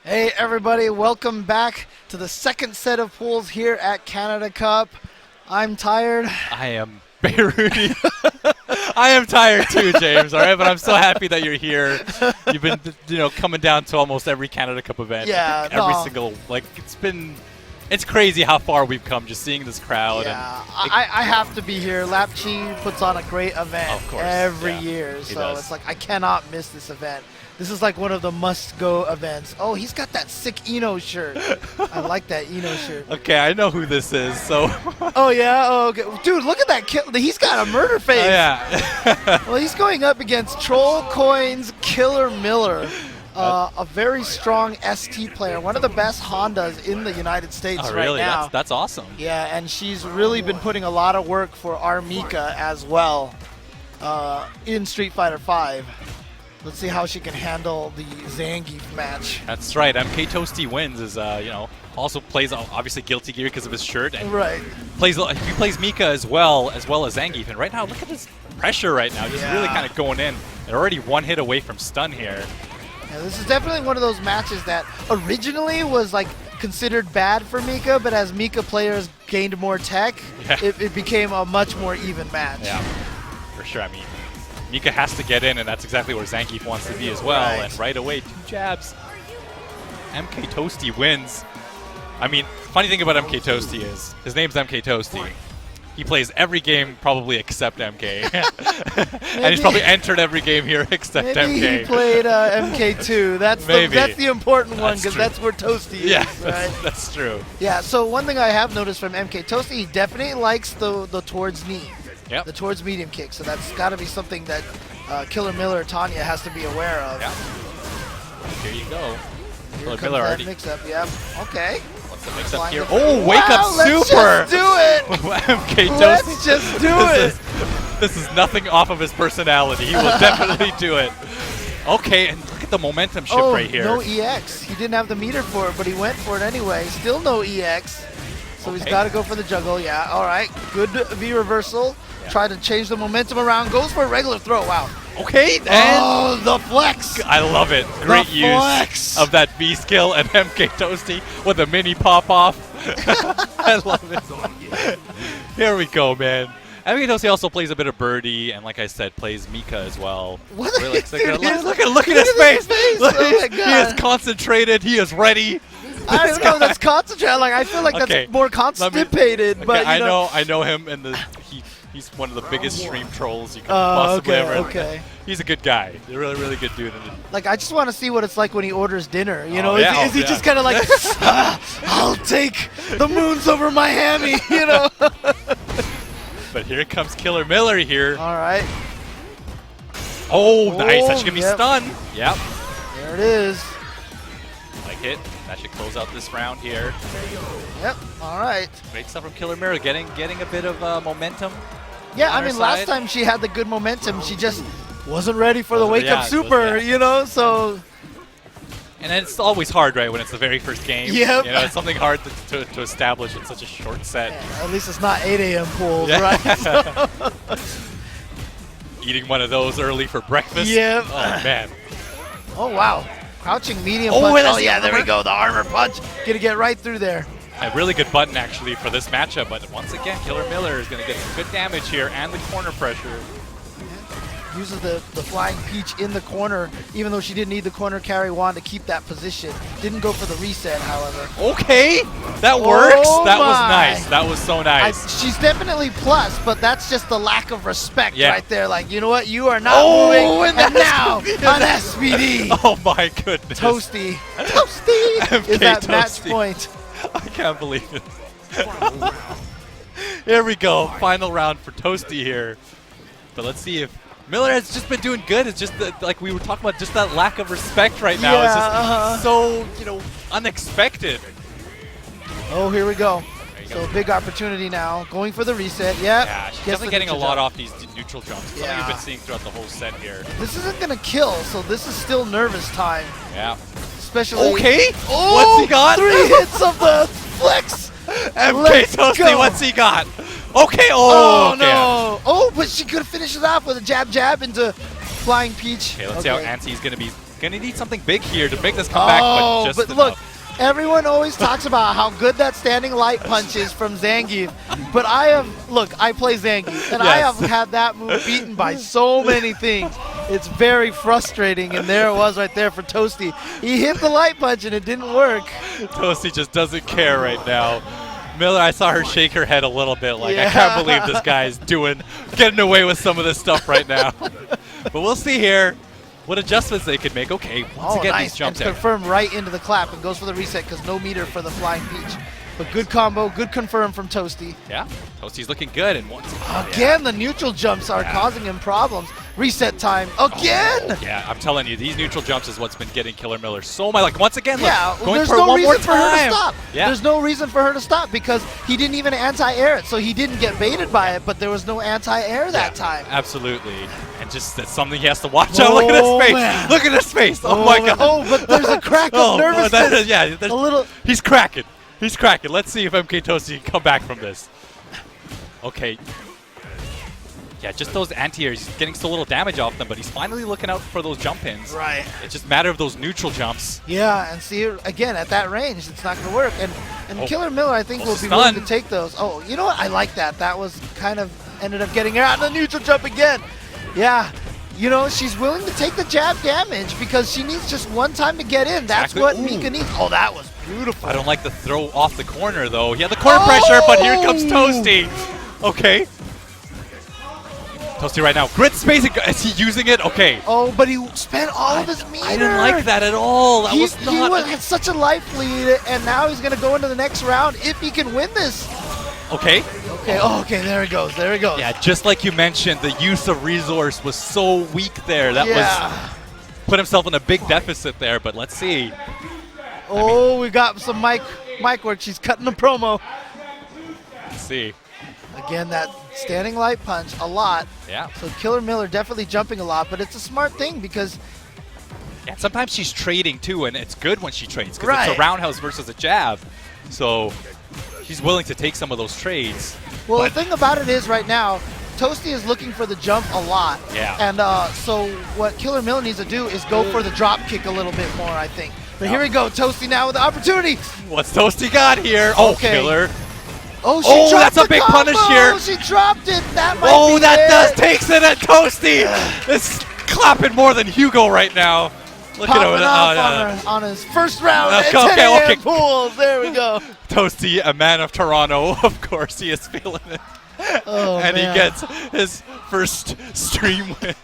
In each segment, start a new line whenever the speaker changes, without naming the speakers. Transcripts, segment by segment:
Hey everybody, welcome back to the second set of pools here at Canada Cup. I'm tired.
I am Rudy. I am tired too, James, all right? But I'm so happy that you're here. You've been, coming down to almost every Canada Cup event.
Yeah,
every single, it's crazy how far we've come just seeing this crowd.
Yeah, and I have to be here. Chyy puts on a great event every year, so it's like I cannot miss this event. This is like one of the must-go events. Oh, he's got that sick Eno shirt. I like that Eno shirt.
Okay, I know who this is, so.
Oh, yeah? Oh, okay. Dude, look at that kill. He's got a murder face.
Oh, yeah.
Well, he's going up against Troll Coin's Killer Miller, a very strong ST player, one of the best Hondas in the United States right now.
That's awesome.
Yeah, and she's really been putting a lot of work for our Mika as well in Street Fighter V. Let's see how she can handle the Zangief match.
That's right. MK Toasty wins. Also plays obviously Guilty Gear because of his shirt. And he plays Mika as well as Zangief. And right now, look at his pressure right now, just really kind of going in. They're already one hit away from stun here.
Yeah, this is definitely one of those matches that originally was like considered bad for Mika, but as Mika players gained more tech, it became a much more even match.
Yeah, for sure. I mean, Mika has to get in, and that's exactly where Zangief wants to be as well.
Right.
And right away, 2 jabs. MK Toasty wins. I mean, funny thing about MK Toasty is his name's MK Toasty. He plays every game probably except MK. And he's probably entered every game here except MK.
Maybe he played MK2. That's the important one, because that's where Toasty is.
Yeah,
right?
that's true.
Yeah, so one thing I have noticed from MK Toasty, he definitely likes the towards knee.
Yep.
The towards medium kick, so that's got to be something that Killer Miller Tanya has to be aware of.
Yeah. Here you go.
Here
Killer
comes
Miller
that
already.
mix-up, yeah. Okay.
What's the mix-up here? Oh, wake up
let's
super!
Just do it!
MK Toasty.
Let's just do it!
This is nothing off of his personality. He will definitely do it. Okay, and look at the momentum shift right here.
No EX. He didn't have the meter for it, but he went for it anyway. Still no EX. So he's got to go for the juggle. Yeah, all right. Good V reversal. Try to change the momentum around. Goes for a regular throw. Wow.
Okay.
And the flex.
I love it. Great use of that V skill and MK Toasty with a mini pop off. I love it. Here we go, man. MK Toasty also plays a bit of Birdie, and like I said, plays Mika as well.
What?
Really, look at his face.
Oh my God.
He is concentrated. He is ready.
I don't know. That's concentrated. Like I feel like that's more constipated. But
I know him, and he's one of the biggest stream trolls you can possibly ever.
Okay.
He's a good guy. He's a really good dude.
Like I just want to see what it's like when he orders dinner. You know, is he just kind of like, I'll take the moons over my hammy. You know.
But here comes Killer Miller here.
All right.
Oh, nice. That should give me stun. Yep.
There it is.
Like it. That should close out this round here.
Yep. All right.
Great stuff from Killer Miller, getting a bit of momentum.
Yeah, I mean, last time she had the good momentum, she just wasn't ready for the wake-up super, you know, so...
And it's always hard, right, when it's the very first game.
Yep.
You know, it's something hard to establish in such a short set.
Yeah, at least it's not 8 a.m. pools, right?
Eating one of those early for breakfast.
Yep.
Oh, man.
Oh, wow. Crouching medium punch. Oh, yeah, there we go. The armor punch. Gonna get right through there.
A really good button, actually, for this matchup. But once again, Killer Miller is going to get some good damage here and the corner pressure.
Uses the Flying Peach in the corner, even though she didn't need the corner carry wand to keep that position. Didn't go for the reset, however.
Okay, that works. That was nice. That was so nice.
She's definitely plus, but that's just the lack of respect right there. Like, you know what? You are not moving, and now on SPD.
Oh my goodness.
Toasty is that match point.
I can't believe it. Here we go. Final round for Toasty here. But let's see if Miller has just been doing good. It's just like we were talking about, just that lack of respect right now. It's just so, unexpected.
Oh, here we go. So big opportunity now. Going for the reset. Yep.
Yeah, she's definitely getting a lot off these neutral jumps. Something you've been seeing throughout the whole set here.
This isn't going to kill, so this is still nervous time.
Yeah.
Especially.
Okay. What's he got?
3 hits of the flex.
MK Toasty, what's he got? Okay. Oh,
no. Oh, but she could finish it off with a jab into Flying Peach.
Okay, let's see how antsy he's going to be Gonna need something big here to make this comeback, but just
but
enough.
look, everyone always talks about how good that standing light punch is from Zangief, but I play Zangief, and I have had that move beaten by so many things. It's very frustrating, and there it was right there for Toasty. He hit the light punch, and it didn't work.
Toasty just doesn't care right now. Miller, I saw her shake her head a little bit like, I can't believe this guy's getting away with some of this stuff right now. But we'll see here what adjustments they could make. Okay, once again,
nice.
these jumps
and confirm right into the clap and goes for the reset because no meter for the Flying Peach. But good combo, good confirm from Toasty.
Yeah, Toasty's looking good. And once
again, the neutral jumps are causing him problems. Reset time again.
Yeah, I'm telling you, these neutral jumps is what's been getting Killer Miller so much. Like once again, look, going
there's
for
no
one more
reason for her to
time.
stop.
Yeah.
There's no reason for her to stop because he didn't even anti-air it, so he didn't get baited by it. But there was no anti-air that time.
Absolutely, and just that's something he has to watch out. Look at his face.
Man.
Look at his face. Oh my God.
Oh, but there's a crack of nervousness.
A
little.
He's cracking. He's cracking. Let's see if MK Toasty can come back from this. Okay. Yeah, just those anti-airs. He's getting so little damage off them, but he's finally looking out for those jump ins.
Right.
It's just a matter of those neutral jumps.
Yeah, and see, again, at that range, it's not going to work. And Killer Miller, I think, will be willing to take those. Oh, you know what? I like that. That was kind of ended up getting her out of the neutral jump again. Yeah. You know, she's willing to take the jab damage because she needs just one time to get in. That's what Mika needs. Oh, that was beautiful.
I don't like the throw off the corner, though. He had the corner pressure, but here comes Toasty. Okay. Toasty right now. Grid spacing. Is he using it? Okay.
Oh, but he spent all of his meter.
I didn't like that at all. That was not.
He had such a life lead, and now he's going to go into the next round if he can win this.
Okay.
Okay. Oh, okay. There he goes. There he goes.
Yeah, just like you mentioned, the use of resource was so weak there. That was put himself in a big deficit there. But let's see.
Oh, we got some mic work. She's cutting the promo.
Let's see.
Again, that standing light punch a lot.
Yeah.
So Killer Miller definitely jumping a lot, but it's a smart thing because
sometimes she's trading too, and it's good when she trades because it's a roundhouse versus a jab. So she's willing to take some of those trades.
Well, the thing about it is right now, Toasty is looking for the jump a lot.
Yeah.
And so what Killer Miller needs to do is go for the drop kick a little bit more, I think. But here we go, Toasty now with the opportunity.
What's Toasty got here? Oh, Killer.
Oh, she dropped
that's a big punish here.
She dropped it. That might be
that takes it at Toasty. It's clapping more than Hugo right now. Look at him
on his first round.
Okay.
Pools. There we go.
Toasty, a man of Toronto, of course, he is feeling it. And he gets his first stream win.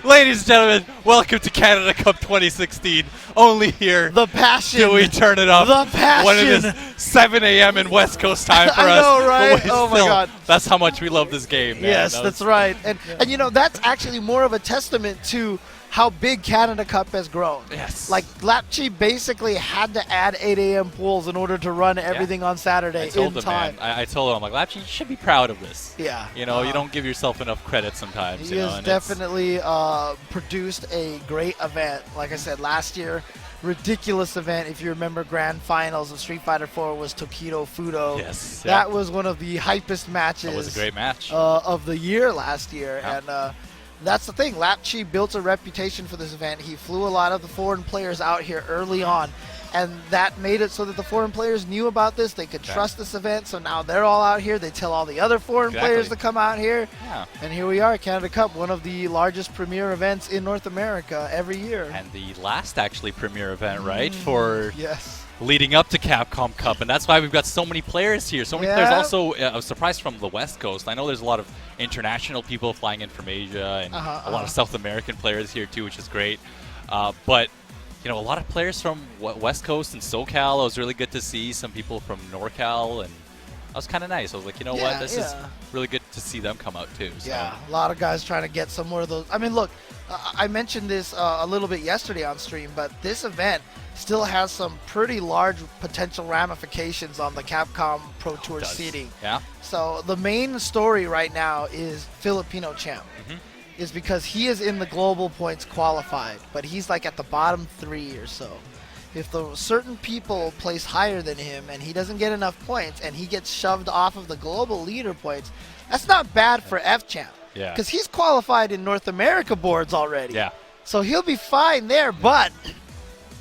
Ladies and gentlemen, welcome to Canada Cup 2016. Only here.
The passion.
Do we turn it up?
The passion.
When it is 7 a.m. in West Coast time for us.
I know, right? Oh, my God.
That's how much we love this game, man.
Yes, that's right. And you know, that's actually more of a testament to how big Canada Cup has grown.
Yes.
Like, Chyy basically had to add 8 a.m. pools in order to run everything on Saturday in time.
I told him, I'm like, Chyy, you should be proud of this.
Yeah.
You know, you don't give yourself enough credit sometimes.
He has definitely produced a great event. Like I said, last year, ridiculous event. If you remember, grand finals of Street Fighter 4 was Tokido Fudo.
Yes.
That was one of the hypest matches.
That was a great match.
Of the year last year.
Yeah.
And that's the thing. Chyy built a reputation for this event. He flew a lot of the foreign players out here early on, and that made it so that the foreign players knew about this. They could trust this event, so now they're all out here. They tell all the other foreign players to come out here.
Yeah.
And here we are, Canada Cup, one of the largest premier events in North America every year.
And the last, actually, premier event, right? For
yes.
Leading up to Capcom Cup, and that's why we've got so many players here. So many players also. I was surprised from the West Coast. I know there's a lot of international people flying in from Asia and a lot of South American players here too, which is great. But you know, a lot of players from West Coast and SoCal. It was really good to see some people from NorCal, and that was kind of nice. I was like, you know what, this is really good to see them come out too. So.
Yeah, a lot of guys trying to get some more of those. I mean, look, I mentioned this a little bit yesterday on stream, but this event still has some pretty large potential ramifications on the Capcom Pro Tour seeding.
Yeah.
So the main story right now is Filipino champ. Is because he is in the global points qualified, but he's like at the bottom 3 or so. If the certain people place higher than him and he doesn't get enough points and he gets shoved off of the global leader points, that's not bad for F champ.
Yeah.
Because he's qualified in North America boards already.
Yeah.
So he'll be fine there, but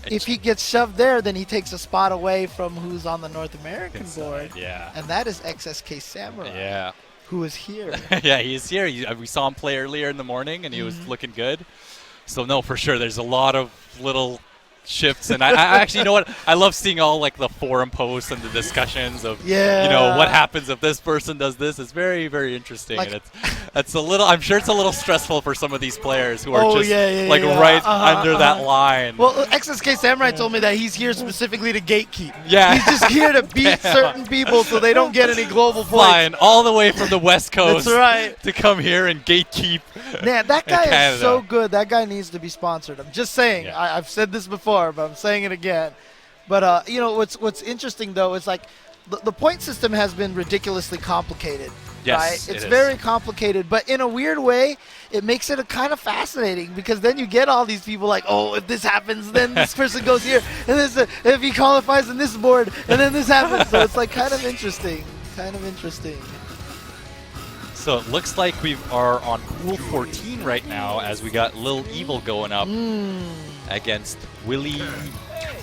if he gets shoved there, then he takes a spot away from who's on the North American board.
Yeah.
And that is XSK Samurai.
Yeah.
Who is here.
Yeah, he is here. We saw him play earlier in the morning, and he was looking good. So, no, for sure, there's a lot of little shifts. And I actually, you know what? I love seeing all, like, the forum posts and the discussions of, you know, what happens if this person does this. It's very, very interesting. Like, and it's a little, I'm sure it's a little stressful for some of these players who are just, right under that line.
Well, XSK Samurai told me that he's here specifically to gatekeep.
Yeah.
He's just here to beat certain people so they don't get any global points.
Flying all the way from the West Coast
to
come here and gatekeep.
Man, that guy is so good. That guy needs to be sponsored. I'm just saying.
Yeah.
I've said this before, but I'm saying it again. But, you know, what's interesting, though, is like the point system has been ridiculously complicated.
Yes,
right? It's very complicated, but in a weird way, it makes it a kind of fascinating because then you get all these people like, oh, if this happens, then this person goes here, and this, if he qualifies in this board, and then this happens. So it's like kind of interesting.
So it looks like we are on pool 14 right now as we got Lil Evil going up against Willie.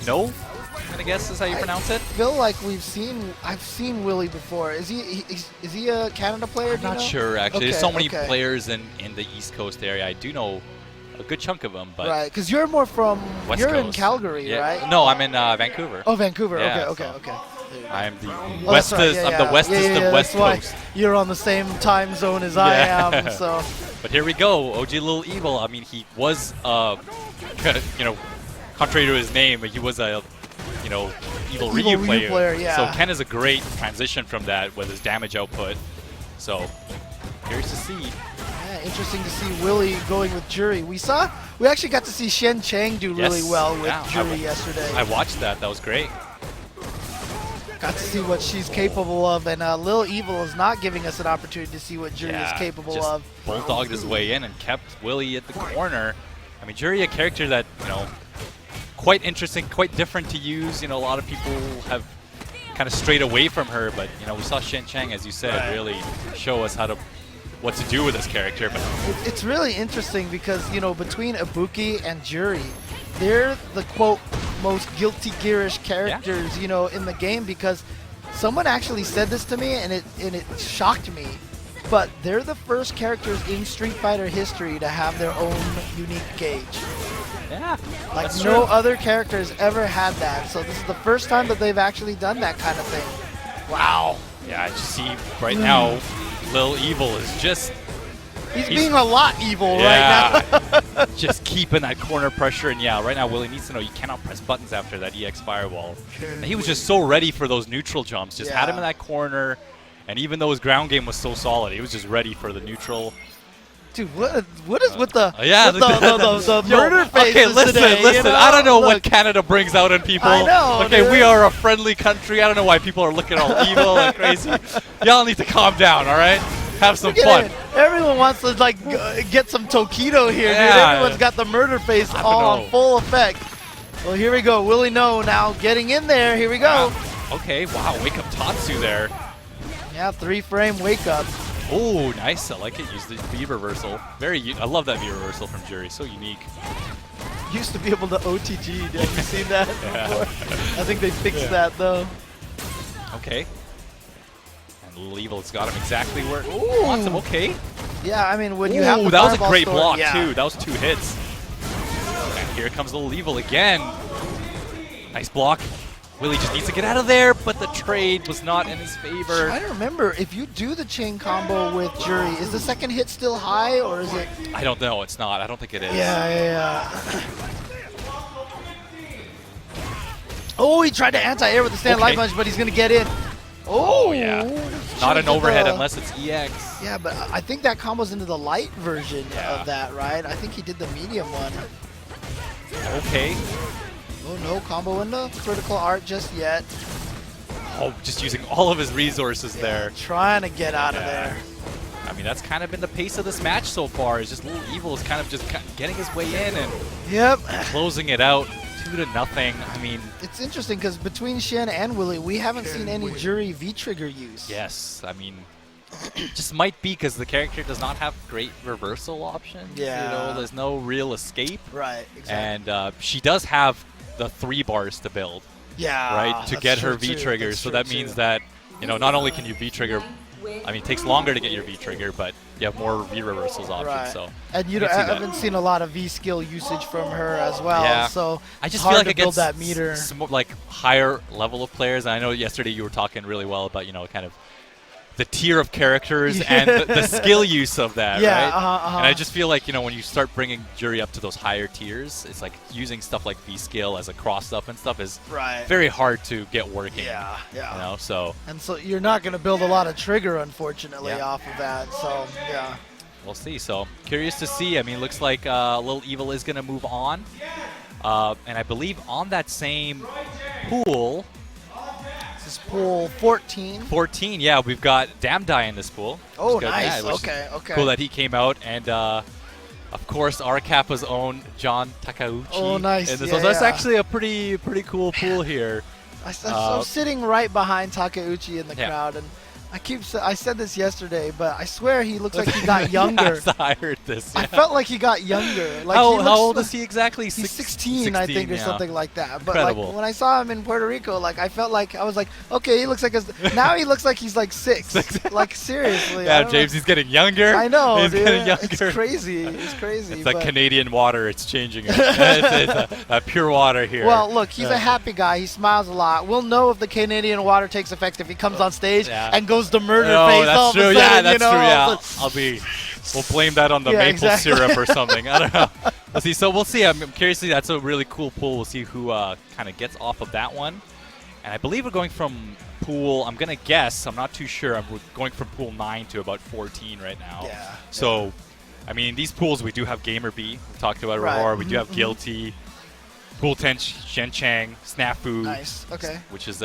No? I'm gonna guess is how you pronounce it.
I feel like I've seen Willie before. Is he a Canada player?
I'm not sure actually. There's so many players in the East Coast area. I do know a good chunk of them, but
right, because you're more from
West
you're
Coast.
In Calgary, right?
No, I'm in Vancouver.
Oh, Vancouver.
Yeah,
okay.
I'm the westest. I'm the westest of West Coast.
You're on the same time zone as I am. So.
But here we go, OG Lil Evil. I mean, he was, you know, contrary to his name, he was a, you know, evil Ryu player.
Yeah.
So Ken is a great transition from that with his damage output. So curious to see.
Yeah, interesting to see Willie going with Jury. We actually got to see Shen Chang do really well with Jury yesterday.
I watched that. That was great.
Got to see what she's capable of, and Lil Evil is not giving us an opportunity to see what Jury is capable of.
Bulldogged his way in and kept Willie at the corner. I mean, Jury, a character that, you know, quite interesting, quite different to use. You know, a lot of people have kind of strayed away from her, but, you know, we saw Shen Chang, as you said, really show us what to do with this character. But
it's really interesting because, you know, between Ibuki and Jury, they're the, quote, most Guilty Gearish characters, you know, in the game, because someone actually said this to me and it shocked me, but they're the first characters in Street Fighter history to have their own unique gauge.
Yeah,
like no other characters ever had that, so this is the first time that they've actually done that kind of thing. Wow.
Yeah, I just see right now Lil Evil is just
He's being a lot evil right now.
Just keeping that corner pressure. And right now Willie needs to know you cannot press buttons after that EX Fireball. And he was just so ready for those neutral jumps. Just had him in that corner. And even though his ground game was so solid, he was just ready for the neutral.
Dude, what is with the
the
murder faces
okay, listen,
today,
listen.
You know?
I don't know what Canada brings out in people.
I know,
okay,
dude.
we are a friendly country. I don't know why people are looking all evil and crazy. Y'all need to calm down, all right? Have some fun.
Everyone wants to like get some Tokido here, dude. Everyone's got the murder face all on full effect. Well, here we go. Willie No now getting in there. Here we go.
Okay, wow, wake up Tatsu there.
Yeah, 3-frame wake up.
Oh, nice. I like it. Use the V reversal. I love that V reversal from Jury. So unique.
Used to be able to OTG. Have you seen that before? I think they fixed that though.
Okay. Lil Evil's got him exactly where he wants him. Okay.
Yeah, I mean, when you have the
that was a great block,
yeah.
too. That was 2 hits. And here comes Lil Evil again. Nice block. Willie just needs to get out of there, but the trade was not in his favor.
I don't remember. If you do the chain combo with Jury, is the second hit still high, or is it?
I don't know. It's not. I don't think it is.
Yeah. Oh, he tried to anti-air with the stand light punch, but he's going to get in. Oh,
yeah. Not an overhead unless it's EX.
Yeah, but I think that combos into the light version of that, right? I think he did the medium one.
Okay.
Oh, no combo into critical art just yet.
Oh, just using all of his resources there.
Trying to get out of there.
I mean, that's kind of been the pace of this match so far. Is just Lil Evil is kind of just getting his way in and closing it out 2-0. I mean,
it's interesting because between Shen and Willie, we haven't seen any Jury V-trigger use.
Yes, I mean, just might be because the character does not have great reversal options.
Yeah.
You know, there's no real escape.
Right, exactly.
And she does have the 3 bars to build.
Yeah.
Right, to get her V-trigger. So that means that, you know, not only can you V-trigger, I mean, it takes longer to get your V-trigger, but you have more V-reversals options.
Right.
So
and I haven't seen a lot of V-skill usage from her as well.
Yeah.
So
I just
hard
feel like
to
it
build
gets
that meter.
some, like, higher level of players. And I know yesterday you were talking really well about, you know, kind of the tier of characters and the skill use of that, right? And I just feel like, you know, when you start bringing Jury up to those higher tiers, it's like using stuff like V-skill as a cross-up and stuff is very hard to get working.
Yeah, yeah.
You know, so.
And so you're not going to build a lot of trigger, unfortunately, off of that. So, yeah.
We'll see. So, curious to see. I mean, looks like Lil Evil is going to move on. And I believe on that same pool,
this is pool 14.
14, yeah. We've got Damn Die in this pool.
Oh, nice.
Yeah,
okay.
Cool that he came out. And, of course, our Kappa's own John Takeuchi.
Oh, nice.
In this one. So that's actually a pretty cool pool here.
I'm sitting right behind Takeuchi in the crowd, and I said this yesterday, but I swear he looks like he got younger.
I heard this. Yeah.
I felt like he got younger. Like
how old is he exactly?
He's 16, I think, or something like that. But
Incredible.
like when I saw him in Puerto Rico, like I felt like I was like, okay, he looks like now he looks like he's like 6. Like seriously.
Yeah, James, he's getting younger.
I know,
he's getting younger.
It's crazy. It's crazy.
It's like Canadian water. It's changing. it's pure water here.
Well, look, he's a happy guy. He smiles a lot. We'll know if the Canadian water takes effect if he comes on stage and goes to murder face.
That's
all
true.
Of a sudden,
Yeah, that's
true.
Yeah, we'll blame that on the maple syrup or something. I don't know. We'll see. So we'll see. I'm curious to see. That's a really cool pool. We'll see who kind of gets off of that one. And I believe we're going from pool, I'm going to guess, I'm not too sure. We're going from pool 9 to about 14 right now.
Yeah.
So, I mean, these pools, we do have Gamer B. We talked about it before. We do have Guilty. Pool 10, Shen Chang, Snafu.
Nice. Okay.
Which is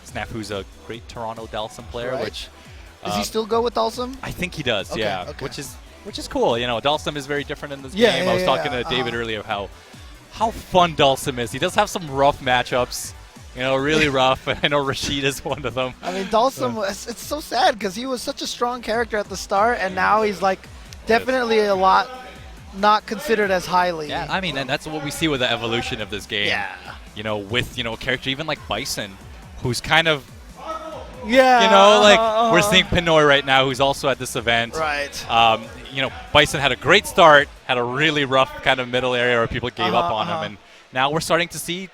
Snafu's a great Toronto Dalsum player, which...
Does he still go with Dalsum?
I think he does,
okay,
yeah.
Okay.
Which is cool. You know, Dalsum is very different in this game. I was talking to David earlier how fun Dalsum is. He does have some rough matchups. You know, really rough. I know Rashid is one of them.
I mean, Dalsum, it's so sad because he was such a strong character at the start, and now he's like definitely a lot not considered as highly.
Yeah, I mean, and that's what we see with the evolution of this game.
Yeah.
You know, with, a character even like Bison, who's kind of...
Yeah.
You know, like we're seeing Pinoy right now, who's also at this event.
Right.
You know, Bison had a great start, had a really rough kind of middle area where people gave up on him, and now we're starting to see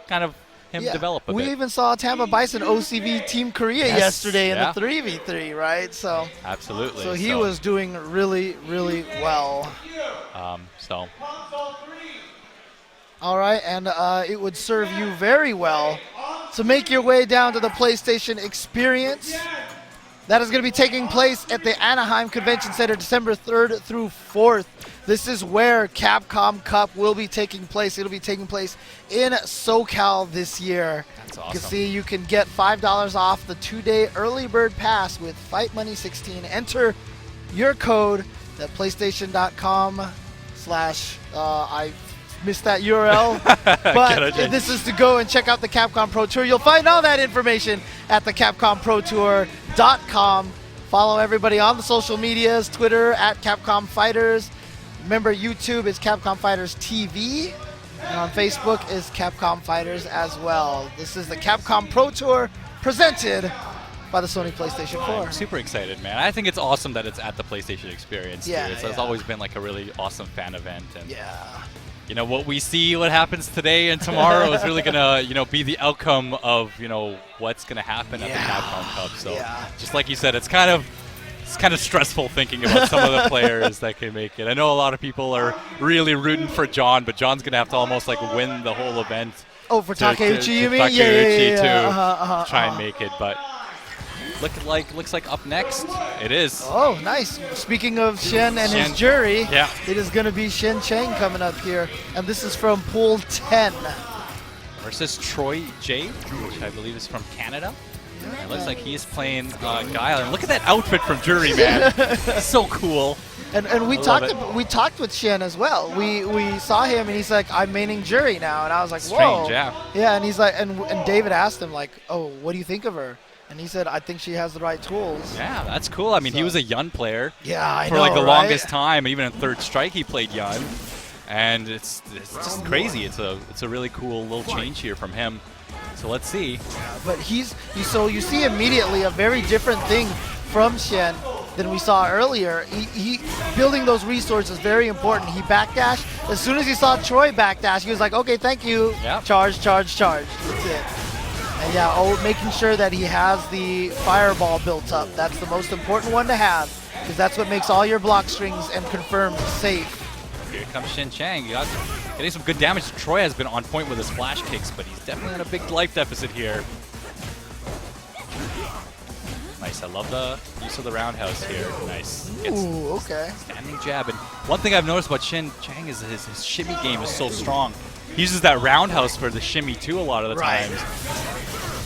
kind of him develop a bit.
We even saw Tampa Bison OCV Team Korea yesterday in the 3v3, right? So
absolutely.
So he was doing really, really well. All right, and it would serve you very well to make your way down to the PlayStation Experience. That is going to be taking place at the Anaheim Convention Center December 3rd through 4th. This is where Capcom Cup will be taking place. It'll be taking place in SoCal this year.
That's awesome.
You can see you can get $5 off the 2-day early bird pass with Fight Money 16. Enter your code at PlayStation.com/ I missed that URL, but this is to go and check out the Capcom Pro Tour. You'll find all that information at the CapcomProTour.com. Follow everybody on the social medias, Twitter at Capcom Fighters. Remember, YouTube is Capcom Fighters TV, and on Facebook is Capcom Fighters as well. This is the Capcom Pro Tour presented by the Sony PlayStation 4.
I'm super excited, man. I think it's awesome that it's at the PlayStation Experience, too. It's always been like a really awesome fan event. And you know, what we see, what happens today and tomorrow is really going to, be the outcome of, what's going to happen at the Capcom Cup. So just like you said, it's kind of stressful thinking about some of the players that can make it. I know a lot of people are really rooting for John, but John's going to have to almost like win the whole event.
Oh, for Takeuchi, you mean?
Takeuchi to try and make it, but looks like up next it is.
Oh, nice. Speaking of Shen and his jury, it is going to be Shen Chang coming up here, and this is from Pool 10.
Versus Troy J, which I believe is from Canada. It looks like he's playing Guile. And look at that outfit from Jury, man. So cool.
And we talked with Shen as well. We saw him and he's like, I'm maining Jury now, and I was like, whoa.
Strange,
yeah. And he's like, and David asked him like, oh, what do you think of her? And he said, I think she has the right tools.
Yeah, that's cool. I mean, he was a Yun player.
Yeah, I know,
for like the
right?
longest time. Even in Third Strike, he played Yun. And it's just crazy. It's a really cool little change here from him. So let's see.
Yeah, but so you see immediately a very different thing from Shen than we saw earlier. He building those resources is very important. He backdashed. As soon as he saw Chyy backdash, he was like, okay, thank you.
Yep.
Charge, charge, charge. That's it. And yeah, making sure that he has the fireball built up. That's the most important one to have, because that's what makes all your block strings and confirms safe.
Here comes Shen Chang. Getting some good damage. Chyy has been on point with his flash kicks, but he's definitely in a big life deficit here. Nice. I love the use of the roundhouse here. Nice.
Ooh, okay.
Standing jab. And one thing I've noticed about Shen Chang is his shimmy game is so strong. He uses that roundhouse for the shimmy too a lot of the times.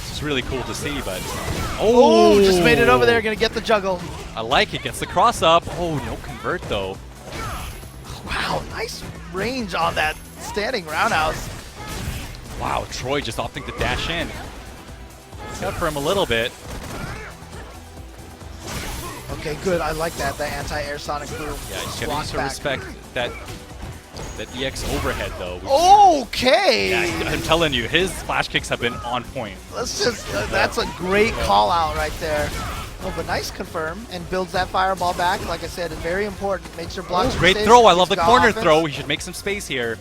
It's really cool to see, but...
Oh, just made it over there. Going to get the juggle.
I like it. Gets the cross up. Oh, no convert though.
Wow, nice range on that standing roundhouse.
Wow, Chyy just opting to dash in. Cut for him a little bit.
Okay, good. I like that. The anti-air sonic boom.
Yeah, he's getting to respect that EX overhead though.
Okay.
Yeah, I'm telling you, his flash kicks have been on point.
Let's just. That's a great call out right there. Oh, but nice confirm and builds that fireball back. Like I said, it's very important. Makes your blocks.
Great throw. I love the corner throw. He should make some space here.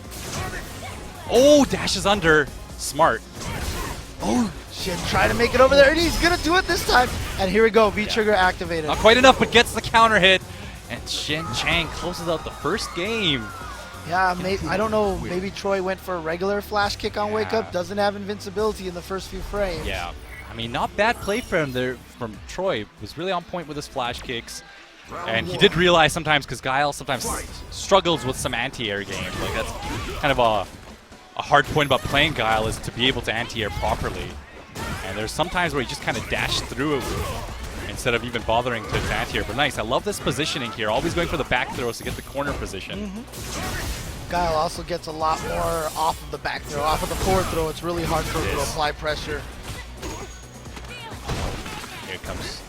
Oh, dashes under. Smart.
Oh, Shen try to make it over there, and he's gonna do it this time. And here we go, V-trigger activated.
Not quite enough, but gets the counter hit. And Shen Chang closes out the first game.
Yeah, I don't know. Maybe Chyy went for a regular flash kick on Wake Up. Doesn't have invincibility in the first few frames.
Yeah. I mean, not bad play for him there from Chyy. Was really on point with his flash kicks. And he did realize sometimes, because Guile sometimes struggles with some anti-air games. Like, that's kind of a hard point about playing Guile, is to be able to anti-air properly. And there's sometimes where he just kind of dashed through it instead of even bothering to anti-air. But nice. I love this positioning here. Always going for the back throws to get the corner position.
Guile also gets a lot more off of the back throw. Off of the forward throw, it's really hard for him to apply pressure.
Here it comes.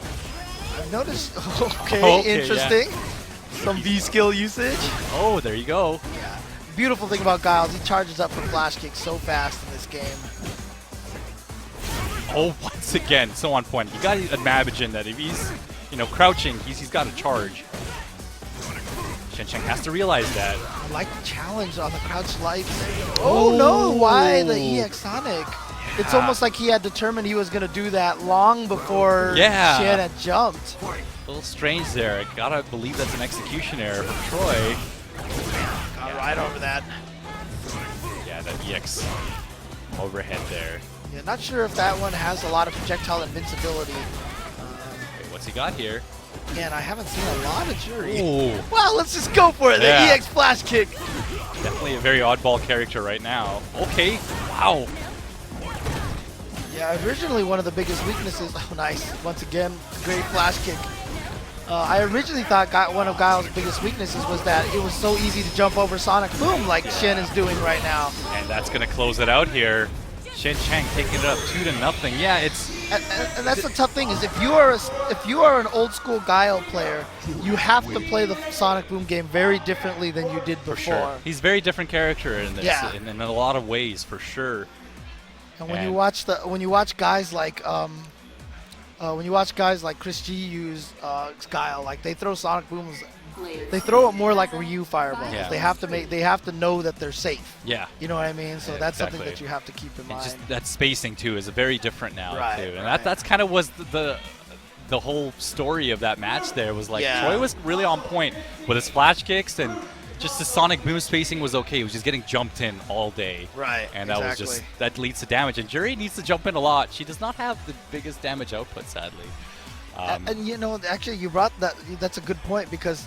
I've noticed, okay, interesting. Some V-skill usage.
Oh, there you go.
Yeah. Beautiful thing about Guile is he charges up for flash kicks so fast in this game.
Oh, once again, so on point. You got to imagine that if he's, crouching, he's got to charge. Shen Chang has to realize that.
I like the challenge on the crouch light. Oh no, why the EX Sonic? It's almost like he had determined he was going to do that long before Shen had jumped.
A little strange there. I gotta believe that's an execution error from Chyy.
Got right over that.
Yeah, that EX overhead there.
Yeah, not sure if that one has a lot of projectile invincibility.
Okay, what's he got here?
Man, I haven't seen a lot of Jury.
Ooh.
Well, let's just go for it. The EX flash kick.
Definitely a very oddball character right now. Okay, wow.
Yeah, originally one of the biggest weaknesses. Oh, nice. Once again, great flash kick. I originally thought one of Guile's biggest weaknesses was that it was so easy to jump over Sonic Boom like Shen is doing right now.
And that's going to close it out here. Shen Chang taking it up 2-0. Yeah, it's...
And that's the tough thing is if you are an old school Guile player, you have to play the Sonic Boom game very differently than you did before.
For sure. He's a very different character in this, in a lot of ways, for sure.
And when you watch guys like Chris G use Guile, like they throw Sonic Booms, they throw it more like Ryu fireballs.
Yeah.
They have to know that they're safe.
Yeah.
You know what I mean? So that's
exactly.
something that you have to keep in mind.
Just that spacing too is very different now too. And
right.
that's kind of was the whole story of that match there was like Chyy was really on point with his flash kicks, and just the Sonic Boom spacing was okay. He was just getting jumped in all day.
Right.
And that leads to damage. And Jury needs to jump in a lot. She does not have the biggest damage output, sadly.
And actually you brought that's a good point, because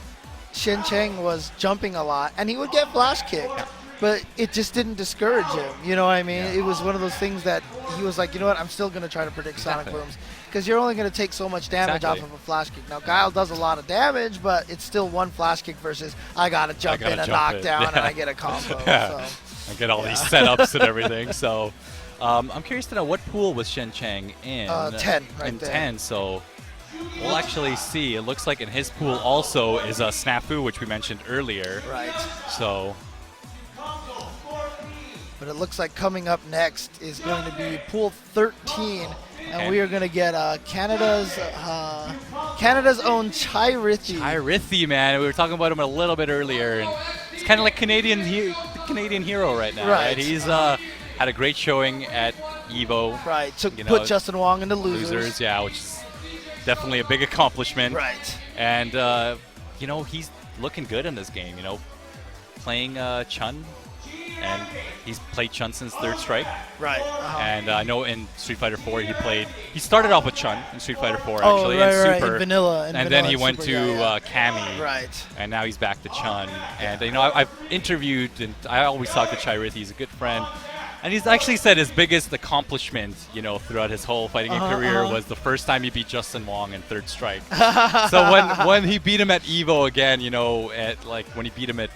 Shen Chang was jumping a lot and he would get flash kicked, but it just didn't discourage him. You know what I mean? It was one of those things that he was like, you know what, I'm still going to try to predict Sonic Booms, because you're only going to take so much damage off of a flash kick. Now, Guile does a lot of damage, but it's still one flash kick versus I got to jump in and knock down and I get a combo.
I get all these setups and everything. So I'm curious to know what pool was Shen Chang in?
10, right
in
there.
10, so we'll actually see. It looks like in his pool also is a Snafu, which we mentioned earlier.
Right.
So.
But it looks like coming up next is going to be pool 13, and we are going to get Canada's own Chyy.
Chyy, man. We were talking about him a little bit earlier, and it's kind of like Canadian hero right now. Right. He's had a great showing at Evo.
Right. Put Justin Wong in the losers.
Yeah, which is definitely a big accomplishment.
Right.
And he's looking good in this game. Playing Chun. And he's played Chun since Third Strike.
Right.
And I know in Street Fighter 4 he started off with Chun in Street Fighter 4 actually, and Super.
In Vanilla.
And then he went to Cammy.
Right.
And now he's back to Chun. And I've interviewed, and I always talk to Chyy. He's a good friend. And he's actually said his biggest accomplishment, throughout his whole fighting career was the first time he beat Justin Wong in Third Strike. So when he beat him at Evo again, when he beat him at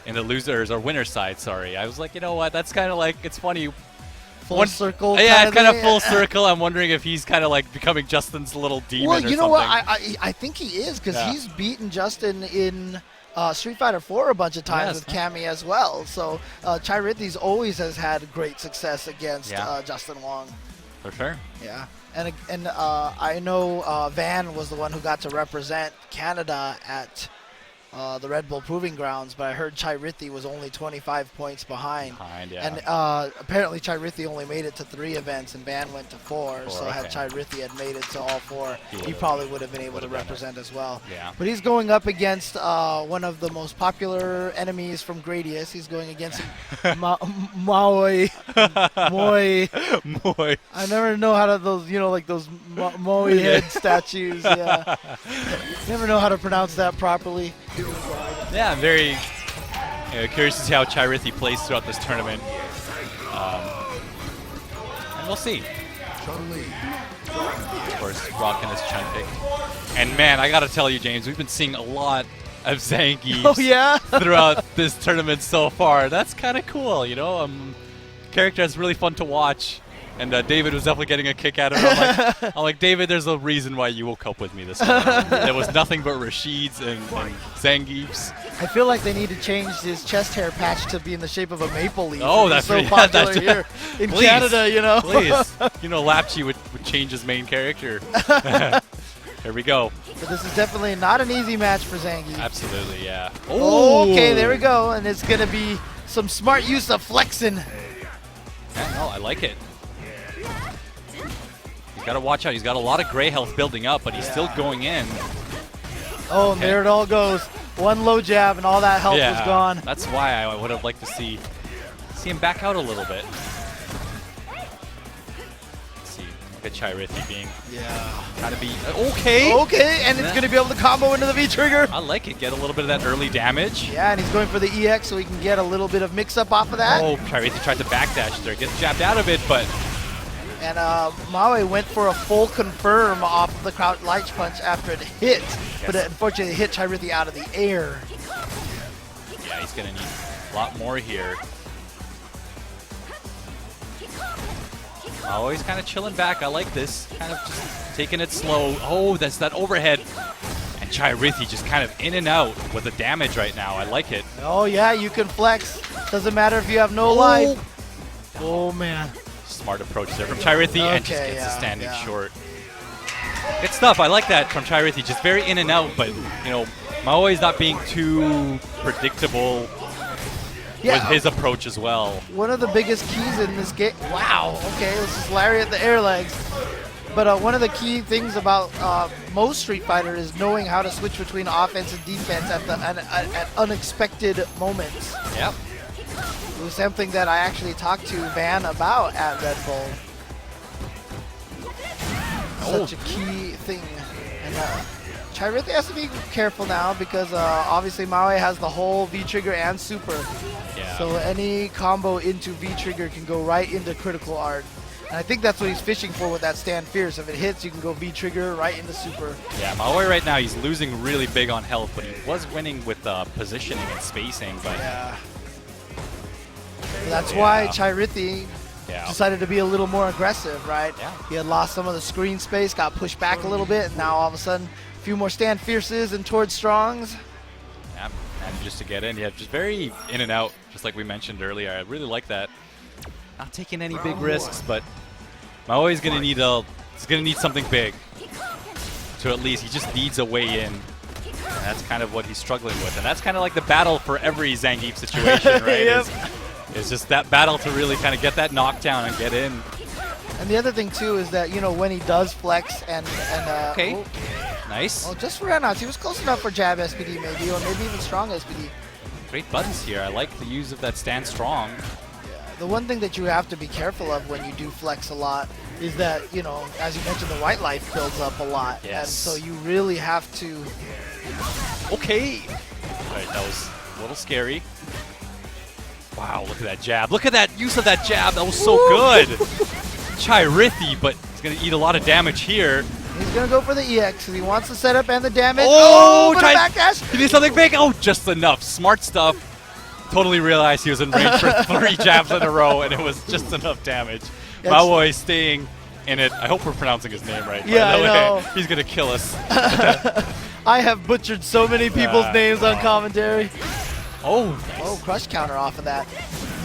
in the losers or winner side, sorry, I was like, you know what? That's kind of like, it's funny.
Full circle.
Yeah, it's kind of full circle. I'm wondering if he's kind of like becoming Justin's little demon.
Well, you know what?
I
I think he is, because he's beaten Justin in Street Fighter 4 a bunch of times with Cammy as well. So Chyy always has had great success against Justin Wong.
For sure.
Yeah. And I know Van was the one who got to represent Canada at the Red Bull Proving Grounds, but I heard Chyy was only 25 points behind. And apparently Chyy only made it to 3 events, and Van went to 4. So had Chyy had made it to all 4, he probably would have been able to represent as well.
Yeah.
But he's going up against one of the most popular enemies from Gradius. He's going against Moi. I never know how to those Moi head statues. Yeah. Never know how to pronounce that properly.
Yeah, I'm very curious to see how Chyy plays throughout this tournament. And we'll see. Of course, rocking his Chun pick. And man, I gotta tell you, James, we've been seeing a lot of Zangiefs throughout this tournament so far. That's kind of cool, character that's really fun to watch. And David was definitely getting a kick out of it. I'm like, David, there's a reason why you will cope with me this time. There was nothing but Rashids and Zangiefs.
I feel like they need to change his chest hair patch to be in the shape of a maple leaf.
Oh, that's
so popular here in Canada,
Please. Lapchi would change his main character. Here we go.
But this is definitely not an easy match for Zangief.
Absolutely, yeah.
Oh, okay, there we go. And it's going to be some smart use of flexing.
Yeah, no, I like it. He's got to watch out. He's got a lot of gray health building up, but he's still going in.
Oh, and there it all goes. One low jab, and all that health was gone.
That's why I would have liked to see him back out a little bit. Let's see. Look at Chyy being trying to be okay.
Okay, and it's going to be able to combo into the V trigger.
I like it. Get a little bit of that early damage.
Yeah, and he's going for the EX so he can get a little bit of mix-up off of that.
Oh, Chyy tried to backdash there. Gets jabbed out of it, but...
And Maui went for a full confirm off of the crouch light punch after it hit, but it unfortunately hit Chyy out of the air.
Yeah, he's going to need a lot more here. Maui's kind of chilling back. I like this. Kind of just taking it slow. Oh, that's that overhead. And Chyy just kind of in and out with the damage right now. I like it.
Oh, yeah, you can flex. Doesn't matter if you have no life. Oh, man.
Smart approach there from Chyy and just gets a standing short. Good stuff. I like that from Chyy. Just very in and out, but Maui's not being too predictable with his approach as well.
One of the biggest keys in this game. Wow. Okay, this is Lariat the air legs. But one of the key things about most Street Fighter is knowing how to switch between offense and defense at unexpected moments.
Yep.
It was something that I actually talked to Van about at Red Bull. Such a key thing. And Chyy has to be careful now because obviously Maui has the whole V-Trigger and Super.
Yeah.
So any combo into V-Trigger can go right into critical art. And I think that's what he's fishing for with that Stand Fierce. If it hits, you can go V-Trigger right into Super.
Yeah, Maui right now, he's losing really big on health, but he was winning with positioning and spacing. But
yeah. That's why Chyy decided to be a little more aggressive, right?
Yeah.
He had lost some of the screen space, got pushed back a little bit, and now all of a sudden, a few more stand fierces and towards strongs.
Yeah, manages to get in. Yeah, just very in and out, just like we mentioned earlier. I really like that. Not taking any big risks, but Maoi's gonna need something big to at least. He just needs a way in. And that's kind of what he's struggling with, and that's kind of like the battle for every Zangief situation, right?
Yep.
It's just that battle to really kind of get that knockdown and get in.
And the other thing too is that when he does flex and
okay,
oh,
nice.
Well, just for runouts, he was close enough for jab SPD maybe, or maybe even strong SPD.
Great buttons here. I like the use of that stand strong.
The one thing that you have to be careful of when you do flex a lot is that, as you mentioned, the white life builds up a lot.
Yes.
And so you really have to...
Okay. All right, that was a little scary. Wow, look at that jab. Look at that use of that jab. That was so good. Chyy, but he's going to eat a lot of damage here.
He's going to go for the EX because he wants the setup and the damage.
Oh,
for the backdash.
He did something big. Oh, just enough. Smart stuff. Totally realized he was in range for 3 jabs in a row, and it was just enough damage. Maoi staying in it. I hope we're pronouncing his name right.
Yeah, I know.
He's going to kill us.
I have butchered so many people's names on commentary.
Oh, nice.
Oh, crush counter off of that.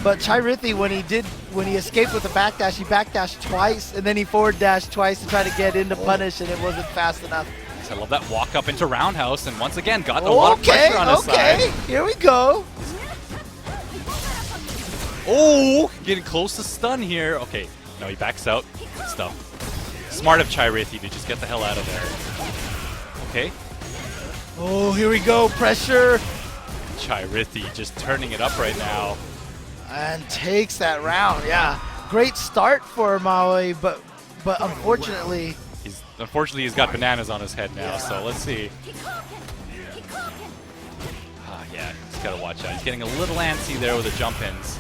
But Chyy, when he escaped with the backdash, he backdashed twice, and then he forward dashed twice to try to get in to punish, and it wasn't fast enough.
I love that walk up into roundhouse, and once again got a lot of pressure on his side.
Okay, here we go.
Oh, getting close to stun here. Okay, no, he backs out. Good stuff. Smart of Chyy to just get the hell out of there. Okay.
Oh, here we go, pressure.
Chyy just turning it up right now.
And takes that round, yeah. Great start for Maui, but unfortunately...
He's got bananas on his head now, so let's see. Yeah, he's got to watch out. He's getting a little antsy there with the jump-ins.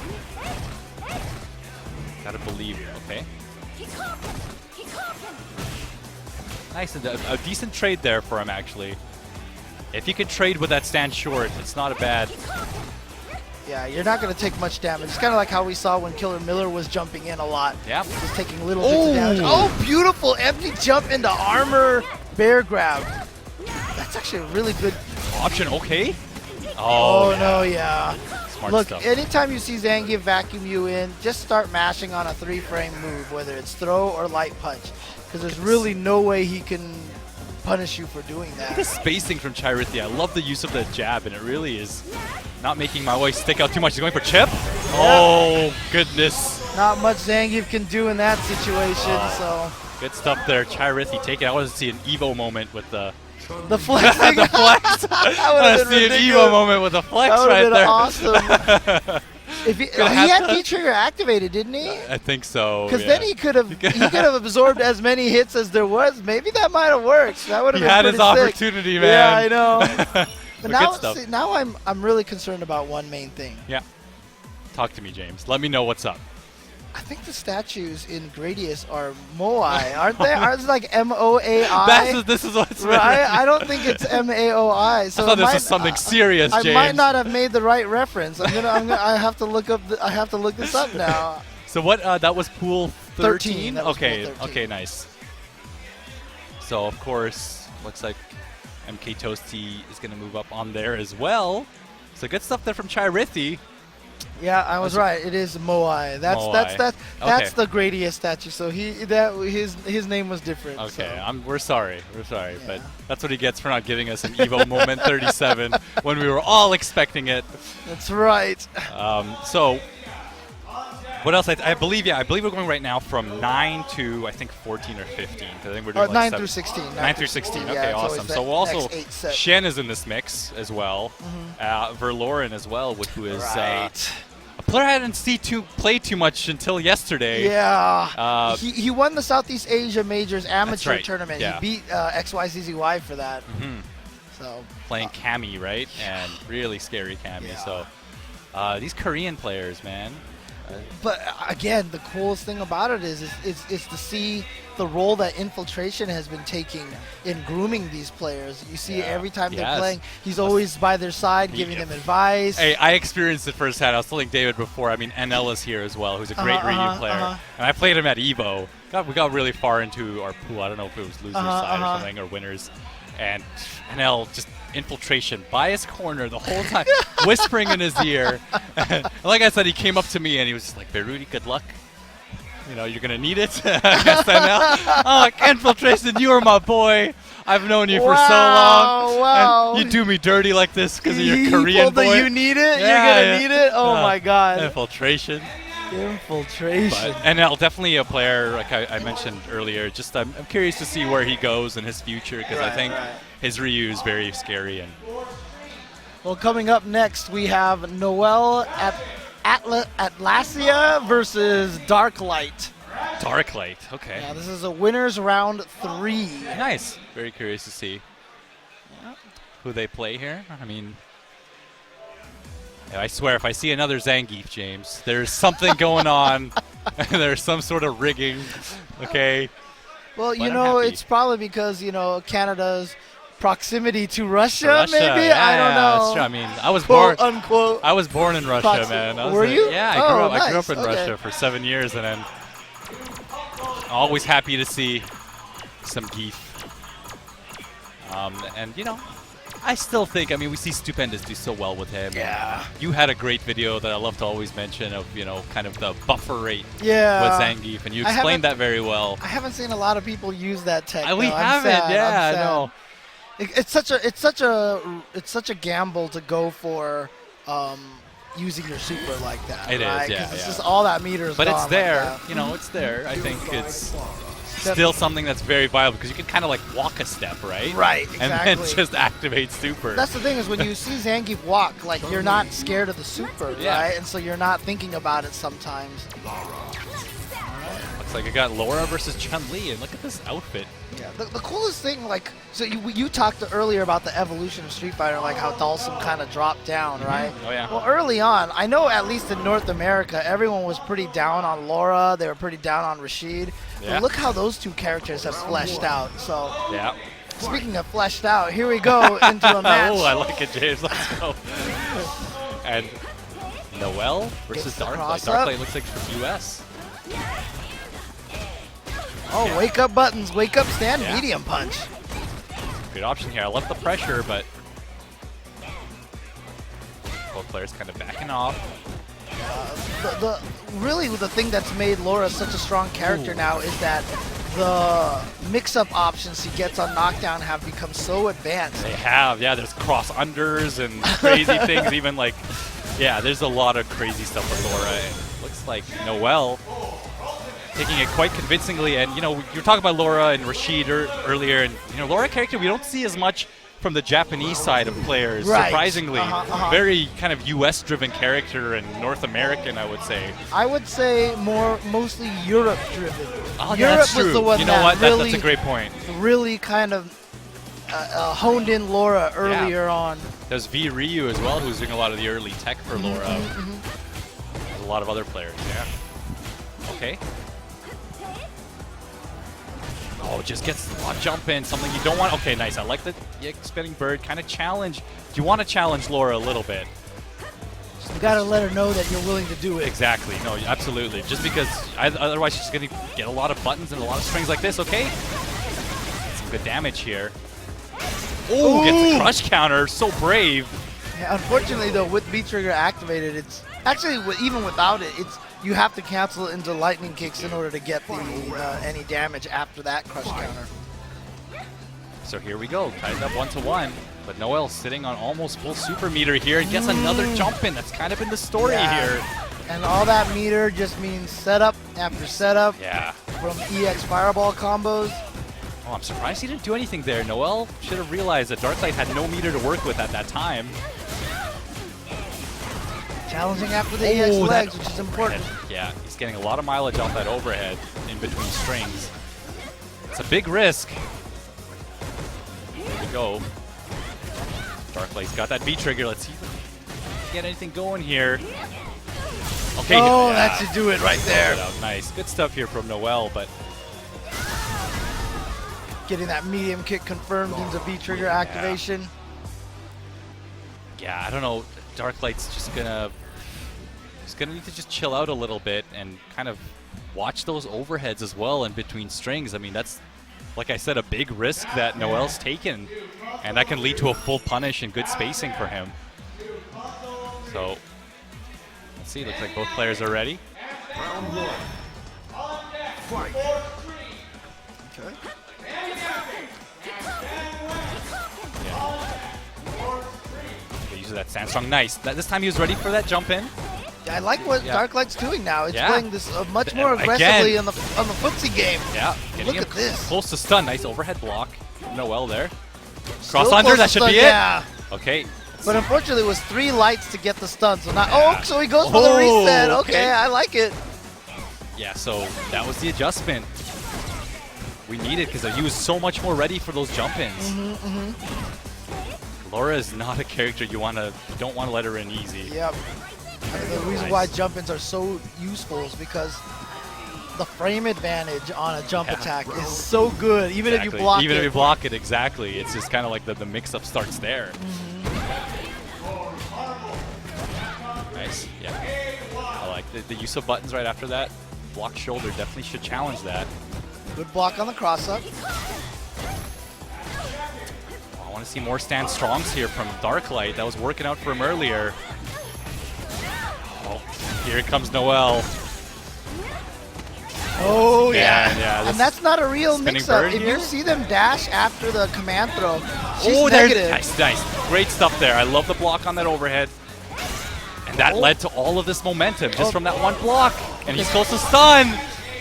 Gotta believe, okay. Nice, a decent trade there for him, actually. If you can trade with that stand short, it's not a bad...
Yeah, you're not going to take much damage. It's kind of like how we saw when Killer Miller was jumping in a lot.
Yeah.
Just taking little bits of damage. Oh, beautiful empty jump into armor bear grab. That's actually a really good
option, okay.
Oh no, yeah.
Smart
Look,
stuff.
anytime you see Zangief vacuum you in, just start mashing on a 3-frame move, whether it's throw or light punch. Because there's really no way he can punish you for doing that.
The spacing from Chyy. I love the use of the jab, and it really is not making my way stick out too much. He's going for chip. Yeah. Oh, goodness.
Not much Zangief can do in that situation, so.
Good stuff there. Chyy take it. I want to see an Evo moment with the
flexing.
The flex. I want to see an Evo moment with the flex right there.
Awesome. If he had V-Trigger activated, didn't he?
I think so.
Because then he could have absorbed as many hits as there was. Maybe that might have worked. That would have been
had
pretty
his
sick.
opportunity, man.
Yeah, I know. But now I'm really concerned about one main thing.
Yeah. Talk to me, James. Let me know what's up.
I think the statues in Gradius are Moai, aren't they? Aren't it like M-O-A-I?
This is what's
right. I don't think it's M-A-O-I. So
I thought this was something serious, James.
I might not have made the right reference. I have to look up. I have to look this up now.
So what? That was pool 13.
Okay.
Pool 13. Okay. Nice. So of course, looks like MK Toasty is going to move up on there as well. So good stuff there from Chyy.
Yeah, I was right. It is Moai. That's the Gradius statue. So his name was different.
Okay,
so.
We're sorry, yeah. But that's what he gets for not giving us an Evo moment 37 when we were all expecting it.
That's right.
So what else? I believe we're going right now from 9 to I think 14 or 15. I think we're doing
9 through 16.
9 through 16. Okay,
yeah,
awesome. So we'll also Shen is in this mix as well. Verloren as well, who is a player I hadn't played too much until yesterday.
Yeah. He won the Southeast Asia Majors amateur tournament.
Yeah.
He beat XYZZY for that. So
playing Cammy, right? And really scary Cammy.
Yeah.
So these Korean players, man.
But again, the coolest thing about it is to see the role that Infiltration has been taking in grooming these players. You see every time they're playing, he's always by their side, giving them advice.
Hey, I experienced it firsthand. I was telling David before. I mean, NL is here as well, who's a great Ryu player, and I played him at Evo. We got really far into our pool. I don't know if it was losers side or something or winners, and NL just Infiltration by his corner the whole time, whispering in his ear. Like I said, he came up to me and he was just like, "Beruti, good luck. You know, you're gonna need it." Oh, Infiltration, you are my boy. I've known you for so long.
Wow.
And you do me dirty like this because of your Korean boy.
You need it? You're gonna need it? Oh my God.
Infiltration.
Infiltration.
But NL, definitely a player, like I mentioned earlier. Just I'm curious to see where he goes in his future because I think his Ryu is very scary. And
well, coming up next, we have Noel at Atlasia versus Darklight.
Darklight, okay.
Yeah, this is a winners round 3.
Nice. Very curious to see who they play here. I mean, I swear, if I see another Zangief, James, there's something going on. There's some sort of rigging, okay?
Well, you know, it's probably because, you know, Canada's proximity to Russia, maybe? I don't know.
That's true. I mean, I was
Quote, unquote.
I was born in Russia, man.
Were you?
Yeah, I grew up in Russia for 7 years, and then always happy to see some Geef. And, you know, I still think, I mean, we see Stupendous do so well with him.
Yeah.
You had a great video that I love to always mention of, you know, kind of the buffer rate with Zangief, and you explained that very well.
I haven't seen a lot of people use that tech.
We haven't, I know.
It's such a gamble to go for using your super like that.
It
right?
is, yeah.
Because it's just all that meter is
but
gone
it's there,
like
you know, it's there. I think it's still something that's very viable because you can kind of like walk a step, right?
Right, exactly.
And then just activate super.
That's the thing is when you see Zangief walk, like you're not scared of the super, right? And so you're not thinking about it sometimes.
Looks like I got Laura versus Chun-Li, and look at this outfit.
Yeah, the coolest thing, like, so you talked earlier about the evolution of Street Fighter, like how Dhalsim kind of dropped down, right?
Oh, yeah.
Well, early on, I know at least in North America, everyone was pretty down on Laura. They were pretty down on Rashid.
Yeah.
But look how those two characters have fleshed out. So,
yeah.
Speaking of fleshed out, here we go into a match.
Oh, I like it, James. Let's go. And Noel versus Darklight. Darklight looks like from US.
Oh, wake up buttons, wake up stand, medium punch.
Good option here. I love the pressure, but both players kind of backing off.
Really the thing that's made Laura such a strong character now is that the mix-up options she gets on knockdown have become so advanced.
They have, yeah. There's cross-unders and crazy things, even like, yeah, there's a lot of crazy stuff with Laura. And looks like Noel taking it quite convincingly, and you know, you were talking about Laura and Rashid earlier, and you know, Laura character we don't see as much from the Japanese side of players, surprisingly. Very kind of US-driven character and North American, I would say.
I would say mostly Europe-driven.
Oh,
Europe
that's true.
was the one
you know what?
really,
that's a great point.
Really kind of honed in Laura earlier on.
There's V Ryu as well, who's doing a lot of the early tech for Laura. There's a lot of other players, Okay. Oh, just gets a jump in, something you don't want. Okay, nice. I like the spinning bird kind of challenge. You want to challenge Laura a little bit.
You got to let her know that you're willing to do it.
Exactly. No, absolutely. Just because otherwise she's going to get a lot of buttons and a lot of strings like this. Okay. Some good damage here. Oh, gets a crush counter. So brave.
Yeah, unfortunately, though, with B-Trigger activated, it's actually, even without it, you have to cancel it into lightning kicks in order to get the any damage after that crush counter.
So here we go, tied up 1-1, but Noel sitting on almost full super meter here and gets another jump in. That's kind of been the story here.
And all that meter just means setup after setup from EX Fireball combos.
Oh, I'm surprised he didn't do anything there. Noel should have realized that Darklight had no meter to work with at that time.
Challenging after the EX legs, which is important.
Yeah, he's getting a lot of mileage off that overhead in between strings. It's a big risk. Here we go. Darklight's got that V-trigger. Let's see if we can get anything going here. Okay.
Oh, that should do it right there.
Nice. Good stuff here from Noel, but
getting that medium kick confirmed into V-trigger activation.
Yeah, I don't know. Darklight's just gonna need to just chill out a little bit and kind of watch those overheads as well in between strings. I mean, that's, like I said, a big risk that Noel's taken, and that can lead to a full punish and good spacing for him. So, let's see. Looks like both players are ready.
Round one. Fight.
Okay.
He uses that Sandstrong. Nice. This time he was ready for that jump in.
I like what Darklight's doing now. It's playing this much more
Again.
aggressively on the footsie game.
Yeah.
Look at this.
Close to stun. Nice overhead block. Noel there.
Still
Cross under.
close
That
to
should
stun,
be it.
Yeah.
Okay.
But unfortunately, it was 3 lights to get the stun. So now, so he goes for the reset. Okay, I like it.
Yeah, so that was the adjustment we needed because he was so much more ready for those jump-ins. Laura is not a character you don't want to let her in easy.
Yep. I mean, the reason why jump-ins are so useful is because the frame advantage on a jump attack is so good, even if you block it.
Even if you block it, exactly. It's just kind of like the mix-up starts there. Nice, yeah. I like the use of buttons right after that. Block shoulder definitely should challenge that.
Good block on the cross-up.
I want to see more stand strongs here from Darklight. That was working out for him earlier. Oh, here comes Noel.
Oh, yeah.
And
that's not a real mix-up. If you see them dash after the command throw, she's negative.
Nice. Great stuff there. I love the block on that overhead. And that led to all of this momentum just from that one block. And he's close to stun.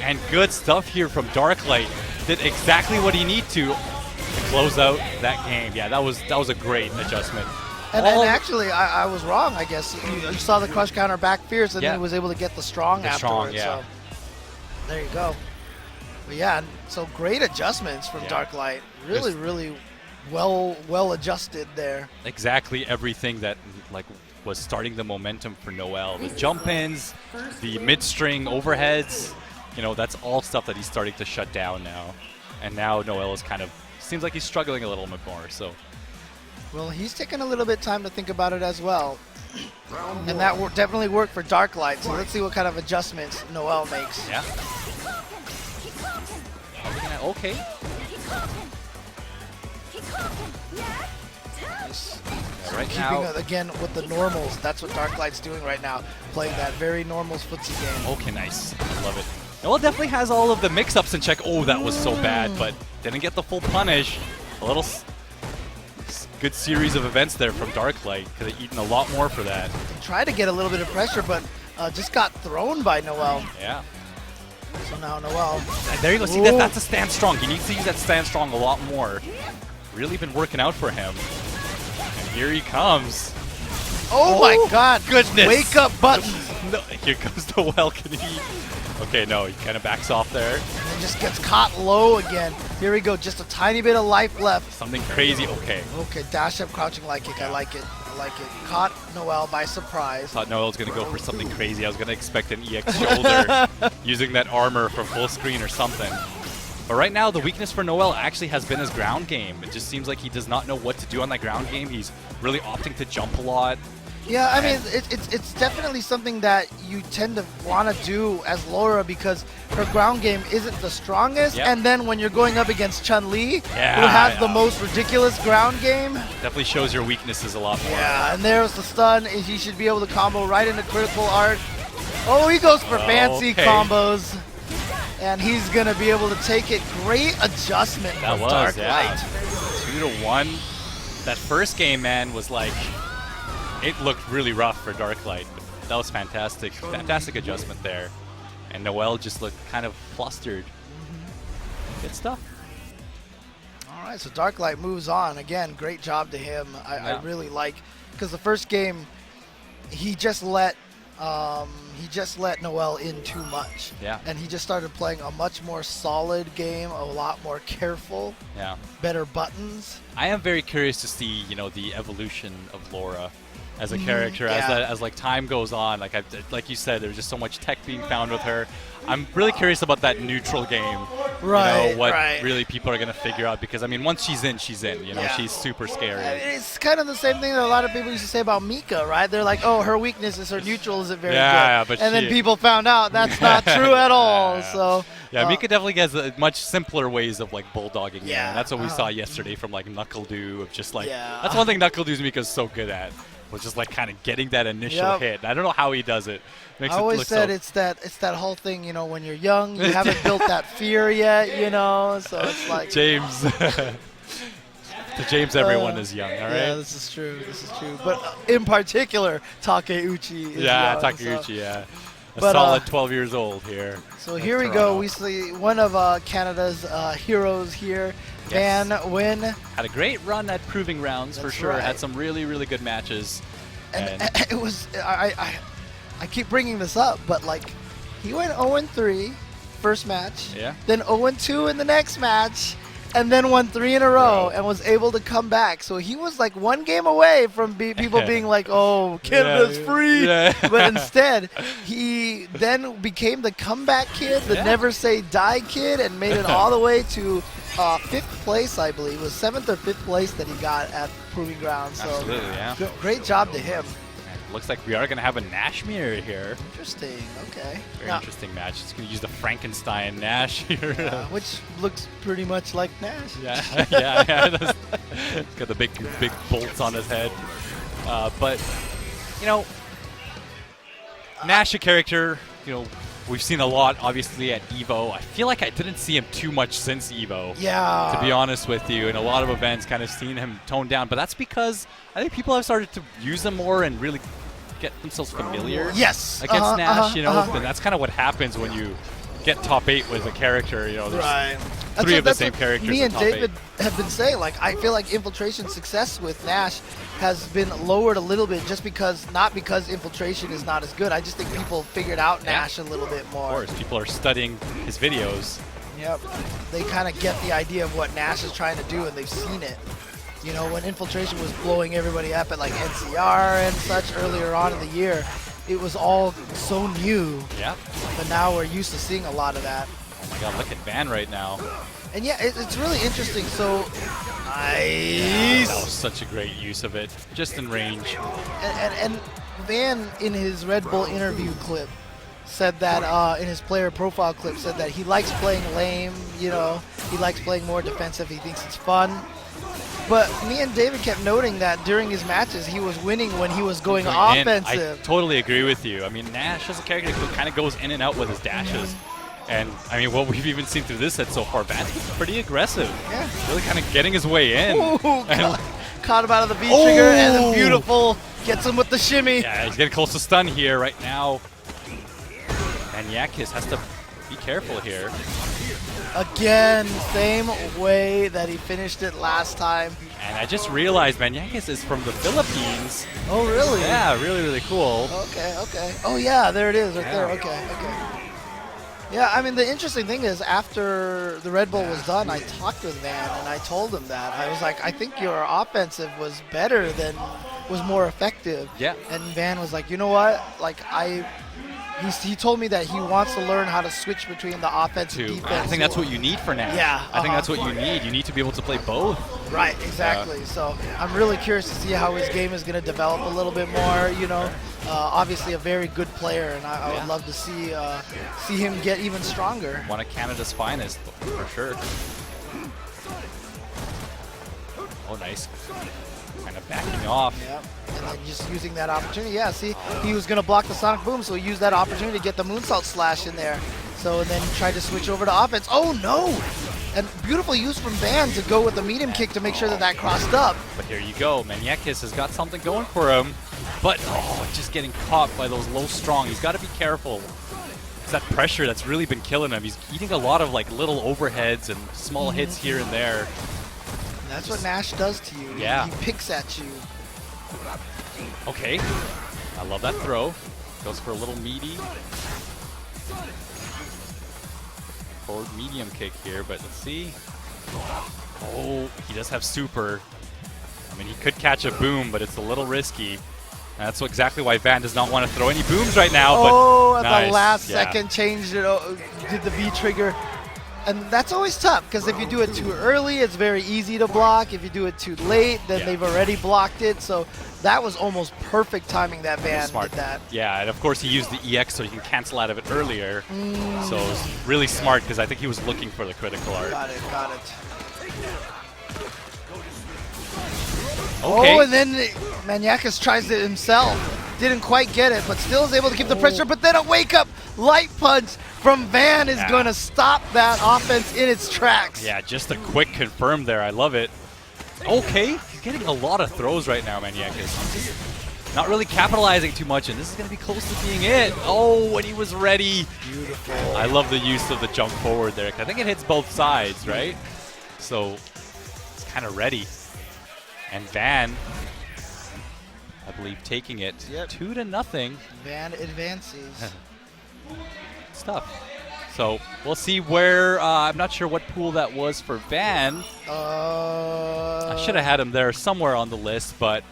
And good stuff here from Darklight. Did exactly what he needed to close out that game. Yeah, that was a great adjustment.
And actually, I was wrong, I guess. You saw the crush counter back fierce, and then he was able to get the strong afterwards. So there you go. But yeah, so great adjustments from Darklight. Really well adjusted there.
Exactly everything that was starting the momentum for Noel. The jump-ins, the mid-string overheads, that's all stuff that he's starting to shut down now. And now Noel is kind of, seems like he's struggling a little bit more, so.
Well, he's taking a little bit of time to think about it as well. And that definitely worked for Darklight, so let's see what kind of adjustments Noel makes.
Yeah. Okay. Right
keeping again with the normals. That's what Darklight's doing right now, playing that very normals footsie game.
Okay, nice. Love it. Noel definitely has all of the mix-ups in check. Oh, that was so bad, but didn't get the full punish. A little good series of events there from Darklight. Could have eaten a lot more for that.
Tried to get a little bit of pressure, but just got thrown by Noel.
Yeah.
So now Noel.
And there you go. See, that's a stand strong. He needs to use that stand strong a lot more. Really been working out for him. And here he comes.
Oh my God!
Goodness!
Wake up buttons.
No, here comes Noel. Can he? Okay, no, he kind of backs off there.
And just gets caught low again. Here we go, just a tiny bit of life left.
Something crazy, okay.
Okay, dash up, crouching light kick, I like it. Caught Noel by surprise.
Thought Noel was going to go for something crazy. I was going to expect an EX shoulder using that armor for full screen or something. But right now, the weakness for Noel actually has been his ground game. It just seems like he does not know what to do on that ground game. He's really opting to jump a lot.
Yeah, I mean, it's definitely something that you tend to want to do as Laura because her ground game isn't the strongest.
Yep.
And then when you're going up against Chun-Li, who has the most ridiculous ground game.
Definitely shows your weaknesses a lot more.
Yeah, and there's the stun. He should be able to combo right into critical art. Oh, he goes for fancy combos. And he's going to be able to take it. Great adjustment from Darklight.
2-1. That first game, man, was like... It looked really rough for Darklight. That was fantastic. Fantastic adjustment there. And Noel just looked kind of flustered. Good stuff.
All right, so Darklight moves on. Again, great job to him. I really like, because the first game, he just let Noel in too much.
Yeah.
And he just started playing a much more solid game, a lot more careful.
Yeah.
Better buttons.
I am very curious to see, the evolution of Laura. as a character. As like time goes on, like you said, there's just so much tech being found with her. I'm really curious about that neutral game.
Right.
You know, what really people are going to figure out, because I mean, once she's in, she's in. You know, she's super scary.
It's kind of the same thing that a lot of people used to say about Mika, right? They're like, oh, her weakness is her neutral isn't very good.
But
and then people found out that's not true at all. So
Mika definitely has much simpler ways of like bulldogging.
Yeah,
and that's what we saw yesterday from like Knuckle-Doo, of just like that's
Yeah.
one thing Knuckle-Doo's Mika's so good at, was just like kind of getting that initial hit. I don't know how he does it.
I always said it's that whole thing, you know, when you're young, you haven't built that fear yet, you know, so it's like
James. To James, everyone is young, all right?
Yeah, this is true. But in particular, Takeuchi is young.
Takeuchi,
so.
A solid 12 years old here.
So here we go. We see one of Canada's heroes here.
Yes.
Van Win.
Had a great run at Proving Rounds for sure.
Right.
Had some really, really good matches.
And it was, I keep bringing this up, but like, he went 0-3 first match.
Yeah.
Then 0-2 in the next match. And then won 3 in a row and was able to come back. So he was like one game away from people being like, oh, Canada's free.
Yeah.
But instead, he then became the comeback kid, the never say die kid, and made it all the way to 5th place, I believe. It was 7th or 5th place that he got at Proving Grounds. So
Absolutely, yeah.
Great job to him.
Looks like we are going to have a Nash mirror here.
Interesting. Okay.
Very interesting match. It's going to use the Frankenstein Nash here.
Which looks pretty much like Nash.
Yeah. He's got the big bolts on his head. But, you know, Nash, a character, you know, we've seen a lot, obviously, at EVO. I feel like I didn't see him too much since EVO.
Yeah.
To be honest with you. In a lot of events, kind of seen him toned down. But that's because I think people have started to use him more and really get themselves familiar against Nash, you know, and that's kind of what happens when you get top 8 with a character, you know, there's 3 of the same characters.
Me and David have been saying, like, I feel like Infiltration's success with Nash has been lowered a little bit just because, not because Infiltration is not as good, I just think people figured out Nash a little bit more.
Of course, people are studying his videos.
Yep, they kind of get the idea of what Nash is trying to do and they've seen it. You know, when Infiltration was blowing everybody up at like NCR and such earlier on in the year, it was all so new.
Yeah.
But now we're used to seeing a lot of that.
Oh my god, look at Van right now.
And yeah, it's really interesting. So, nice.
Yeah, that was such a great use of it, just in range.
And Van, in his Red Bull interview clip, said that, in his player profile clip, said that he likes playing lame, you know, he likes playing more defensive, he thinks it's fun. But me and David kept noting that during his matches, he was winning when he was going offensive.
I totally agree with you. I mean, Nash is a character who kind of goes in and out with his dashes. And, I mean, what we've even seen through this set so far, Van's pretty aggressive. Yeah. Really kind of getting his way in.
Ooh, caught him out of the V-trigger, and then beautiful. Gets him with the shimmy.
Yeah, he's getting close to stun here right now. Manakis has to be careful here.
Again, same way that he finished it last time.
And I just realized Manakis is from the Philippines.
Oh, really?
Yeah, really, really cool.
Okay. Oh, yeah, there it is right there. Okay. Yeah, I mean, the interesting thing is after the Red Bull was done, I talked with Van, and I told him that. I was like, I think your offensive was better than, was more effective.
Yeah.
And Van was like, you know what? Like, he told me that he wants to learn how to switch between the offense and defense.
I think that's what you need for now.
Yeah.
I think that's what you need. You need to be able to play both.
Right, exactly. So I'm really curious to see how his game is going to develop a little bit more, you know. Obviously a very good player, and I would love to see him get even stronger.
One of Canada's finest, for sure. Oh, nice. Kind of backing off.
Yep. And then just using that opportunity. Yeah, see, he was going to block the Sonic Boom, so he used that opportunity to get the Moonsault Slash in there. So, and then tried to switch over to offense. Oh, no! And beautiful use from Van to go with the medium kick to make sure that crossed up.
But here you go. Manakis has got something going for him. But, just getting caught by those low strong. He's got to be careful. It's that pressure that's really been killing him. He's eating a lot of like little overheads and small hits here and there.
And that's what Nash does to you.
Yeah.
He picks at you.
Okay. I love that throw. Goes for a little meaty. Forward medium kick here, but let's see. Oh, he does have super. I mean, he could catch a boom, but it's a little risky. That's exactly why Van does not want to throw any booms right now.
Oh,
but
at
nice.
the last
Yeah.
second, changed it, did the V trigger. And that's always tough, because if you do it too early, it's very easy to block. If you do it too late, then they've already blocked it. So that was almost perfect timing that Van did that.
Yeah, and of course he used the EX so he can cancel out of it earlier. So it was really smart, because I think he was looking for the critical art.
Got it, got it.
Okay.
Oh, and then Manakis tries it himself. Didn't quite get it, but still is able to keep the pressure. But then a wake-up light punch from Van is going to stop that offense in its tracks.
Yeah, just a quick confirm there. I love it. Okay, he's getting a lot of throws right now, Manakis. Not really capitalizing too much, and this is going to be close to being it. Oh, when he was ready.
Beautiful.
I love the use of the jump forward there. I think it hits both sides, right? So it's kind of ready. And Van, I believe, taking it 2-0.
Van advances.
It's tough. So we'll see where, I'm not sure what pool that was for Van. I should have had him there somewhere on the list, but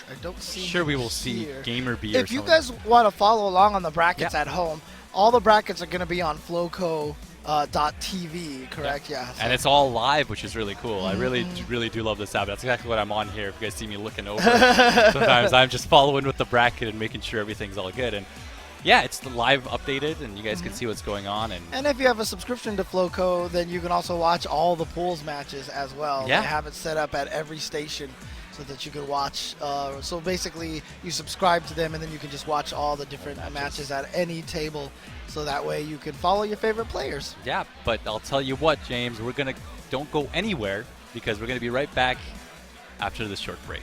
I don't see
sure we will
here.
see Gamer B
If you guys want to follow along on the brackets at home, all the brackets are going to be on Floco.tv, correct? Yeah.
And it's all live, which is really cool. I really do love this app. That's exactly what I'm on here. If you guys see me looking over, sometimes I'm just following with the bracket and making sure everything's all good. And yeah, it's live updated, and you guys can see what's going on. And
if you have a subscription to Floco, then you can also watch all the pools matches as well.
Yeah.
They have it set up at every station so that you can watch. So basically, you subscribe to them, and then you can just watch all the different matches at any table. So that way you can follow your favorite players.
Yeah, but I'll tell you what, James, don't go anywhere, because we're gonna be right back after this short break.